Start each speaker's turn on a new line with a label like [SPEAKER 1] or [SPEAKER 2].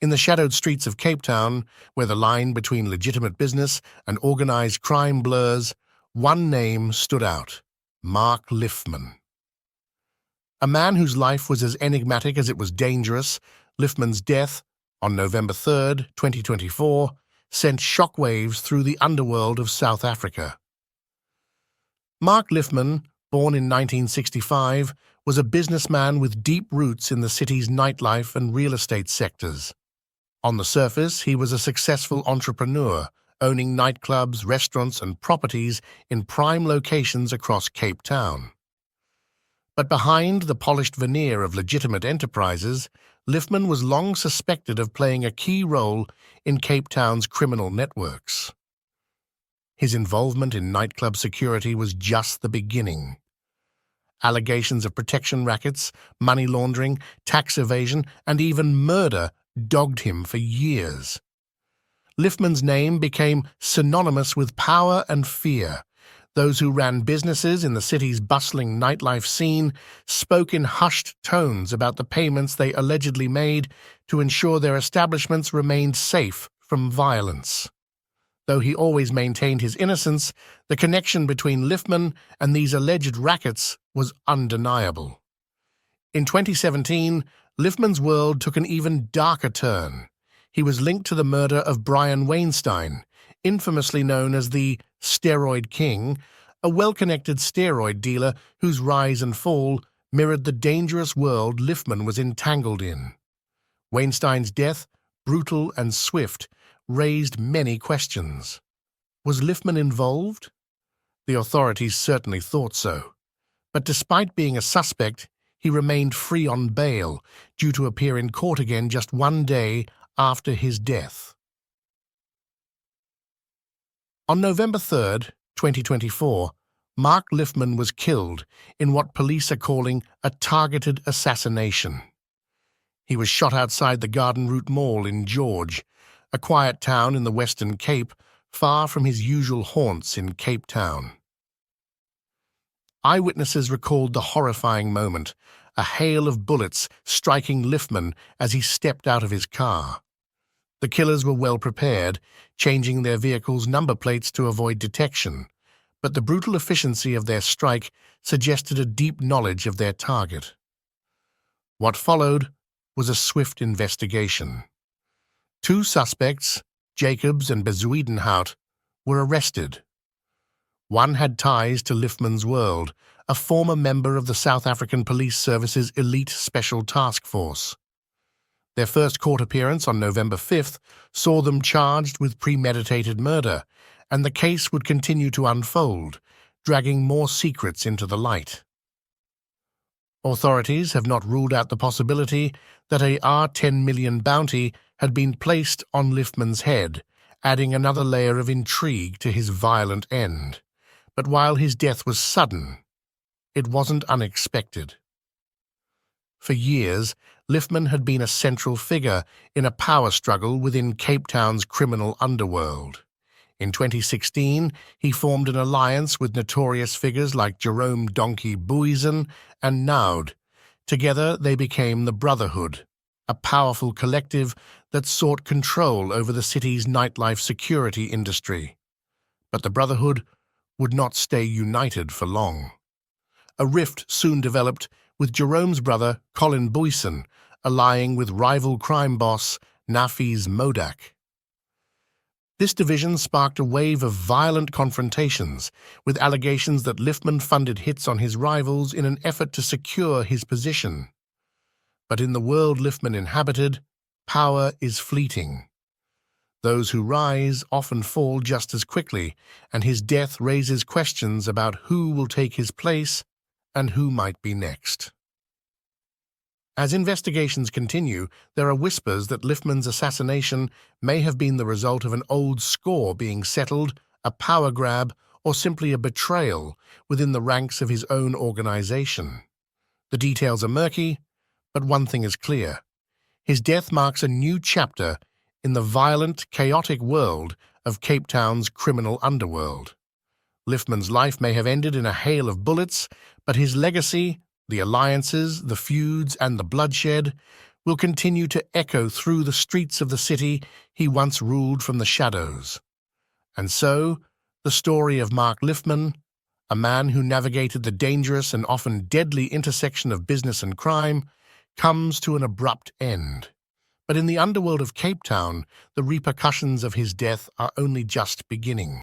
[SPEAKER 1] In the shadowed streets of Cape Town, where the line between legitimate business and organized crime blurs, one name stood out: Mark Lifman. A man whose life was as enigmatic as it was dangerous, Lifman's death, on November 3, 2024, sent shockwaves through the underworld of South Africa. Mark Lifman, born in 1965, was a businessman with deep roots in the city's nightlife and real estate sectors. On the surface, he was a successful entrepreneur, owning nightclubs, restaurants, and properties in prime locations across Cape Town. But behind the polished veneer of legitimate enterprises, Lifman was long suspected of playing a key role in Cape Town's criminal networks. His involvement in nightclub security was just the beginning. Allegations of protection rackets, money laundering, tax evasion, and even murder dogged him for years. Lifman's name became synonymous with power and fear. Those who ran businesses in the city's bustling nightlife scene spoke in hushed tones about the payments they allegedly made to ensure their establishments remained safe from violence. Though he always maintained his innocence, the connection between Lifman and these alleged rackets was undeniable. In 2017, Lifman's world took an even darker turn. He was linked to the murder of Brian Weinstein, infamously known as the Steroid King, a well-connected steroid dealer whose rise and fall mirrored the dangerous world Lifman was entangled in. Weinstein's death, brutal and swift, raised many questions. Was Lifman involved? The authorities certainly thought so. But despite being a suspect, he remained free on bail, due to appear in court again just one day after his death. On November 3, 2024, Mark Lifman was killed in what police are calling a targeted assassination. He was shot outside the Garden Route Mall in George, a quiet town in the Western Cape, far from his usual haunts in Cape Town. Eyewitnesses recalled the horrifying moment, a hail of bullets striking Lifman as he stepped out of his car. The killers were well prepared, changing their vehicle's number plates to avoid detection, but the brutal efficiency of their strike suggested a deep knowledge of their target. What followed was a swift investigation. Two suspects, Jacobs and Bezuidenhout, were arrested. One had ties to Lifman's world, a former member of the South African Police Service's elite Special Task Force. Their first court appearance on November 5th saw them charged with premeditated murder, and the case would continue to unfold, dragging more secrets into the light. Authorities have not ruled out the possibility that a R10 million bounty had been placed on Lifman's head, adding another layer of intrigue to his violent end. But while his death was sudden, it wasn't unexpected. For years, Lifman had been a central figure in a power struggle within Cape Town's criminal underworld. In 2016, he formed an alliance with notorious figures like Jerome "Donkey" Booysen and Naud. Together, they became the Brotherhood, a powerful collective that sought control over the city's nightlife security industry. But the Brotherhood would not stay united for long. A rift soon developed, with Jerome's brother, Colin Booysen, allying with rival crime boss Nafiz Modak. This division sparked a wave of violent confrontations, with allegations that Lifman funded hits on his rivals in an effort to secure his position. But in the world Lifman inhabited, power is fleeting. Those who rise often fall just as quickly, and his death raises questions about who will take his place and who might be next. As investigations continue, there are whispers that Lifman's assassination may have been the result of an old score being settled, a power grab, or simply a betrayal within the ranks of his own organization. The details are murky, but one thing is clear. His death marks a new chapter in the violent, chaotic world of Cape Town's criminal underworld. Lifman's life may have ended in a hail of bullets, but his legacy, the alliances, the feuds, and the bloodshed will continue to echo through the streets of the city he once ruled from the shadows. And so, the story of Mark Lifman, a man who navigated the dangerous and often deadly intersection of business and crime, comes to an abrupt end. But in the underworld of Cape Town, the repercussions of his death are only just beginning.